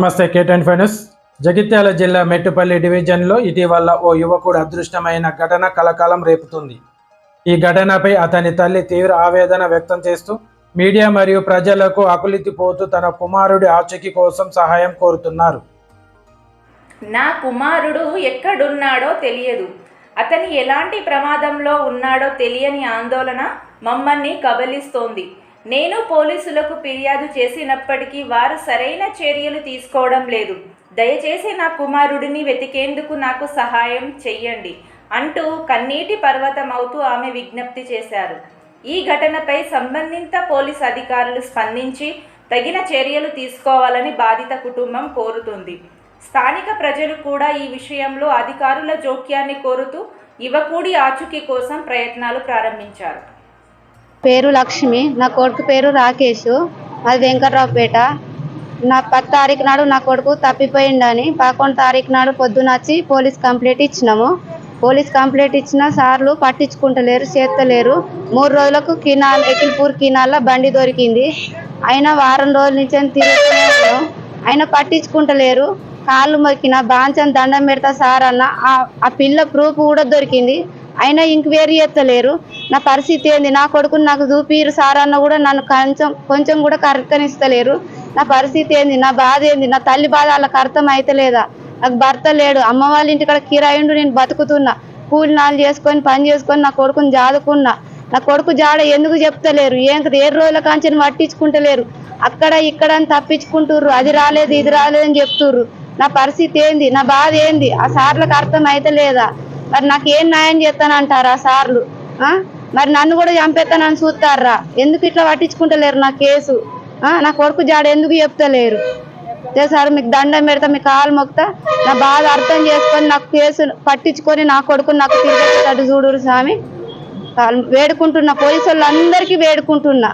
నమస్తే కేటన్ ఫైనస్. జగిత్యాల జిల్లా మెట్టుపల్లి డివిజన్లో ఇటీవల ఓ యువకుడు అదృష్టమైన ఘటన కలకాలం రేపుతుంది. ఈ ఘటనపై అతని తల్లి తీవ్ర ఆవేదన వ్యక్తం చేస్తూ మీడియా మరియు ప్రజలకు ఆకులితిపోతూ తన కుమారుడి ఆచూకీ కోసం సహాయం కోరుతున్నారు. నా కుమారుడు ఎక్కడున్నాడో తెలియదు, అతని ఎలాంటి ప్రమాదంలో ఉన్నాడో తెలియని ఆందోళన మమ్మల్ని కబలిస్తోంది. నేను పోలీసులకు ఫిర్యాదు చేసినప్పటికీ వారు సరైన చర్యలు తీసుకోవడం లేదు. దయచేసి నా కుమారుడిని వెతికేందుకు నాకు సహాయం చెయ్యండి అంటూ కన్నీటి పర్వతమవుతూ ఆమె విజ్ఞప్తి చేశారు. ఈ ఘటనపై సంబంధిత పోలీస్ అధికారులు స్పందించి తగిన చర్యలు తీసుకోవాలని బాధిత కుటుంబం కోరుతుంది. స్థానిక ప్రజలు కూడా ఈ విషయంలో అధికారుల జోక్యాన్ని కోరుతూ యువకుడి ఆచూకీ కోసం ప్రయత్నాలు ప్రారంభించారు. పేరు లక్ష్మి, నా కొడుకు పేరు రాకేష్, అది వెంకట్రావుపేట. నా 10 తారీఖు నాడు నా కొడుకు తప్పిపోయిందని 11 తారీఖు నాడు పొద్దున వచ్చి పోలీస్ కంప్లైంట్ ఇచ్చినాము. పోలీస్ కంప్లైంట్ ఇచ్చిన సార్లు పట్టించుకుంటలేరు, చేస్తలేరు. 3 రోజులకు ఎకిల్పూర్ కినాల్లో బండి దొరికింది. అయినా వారం రోజుల నుంచి తిరుగుతూనే ఉన్నాం, అయినా పట్టించుకుంటలేరు. కాళ్ళు మొక్కిన బాంచని దండం పెడతా సార్ అన్న. ఆ పిల్ల ప్రూఫ్ కూడా దొరికింది, అయినా ఎంక్వైరీ చేస్తలేరు. నా పరిస్థితి ఏంది, నా కొడుకుని నాకు చూపిరు సార్ అన్న కూడా నన్ను కొంచెం కూడా కరెక్టనిస్తలేరు. నా పరిస్థితి ఏంది, నా బాధ ఏంది, నా తల్లి బాధ వాళ్ళకి అర్థం అవుతలేదా? నాకు భర్త లేడు, అమ్మ వాళ్ళ ఇంటికాడ కిరాయిండు, నేను బతుకుతున్నా. కూలి నాలు చేసుకొని పని చేసుకొని నా కొడుకుని జాదుకున్నా. నా కొడుకు జాడ ఎందుకు చెప్తలేరు? ఏ రోజుల కాంచెని పట్టించుకుంటలేరు. అక్కడ ఇక్కడ అని తప్పించుకుంటుర్రు. అది రాలేదు ఇది రాలేదు అని చెప్తుర్రు. నా పరిస్థితి ఏంది, నా బాధ ఏంది, ఆ సార్లకు అర్థం అవుతలేదా? మరి నాకు ఏం న్యాయం చేస్తానంటారా సార్లు? మరి నన్ను కూడా చంపేస్తానని చూస్తారా? ఎందుకు ఇట్లా పట్టించుకుంటలేరు నా కేసు? నా కొడుకు జాడ ఎందుకు చెప్తలేరు? సార్ మీకు దండం పెడతా, మీ కాలు మొక్తా, నా బాధ అర్థం చేసుకొని నాకు కేసు పట్టించుకొని నా కొడుకుని నాకు తిరిగేటట్టు చూడురు స్వామి. వేడుకుంటున్నా, పోలీసు వాళ్ళందరికీ వేడుకుంటున్నా.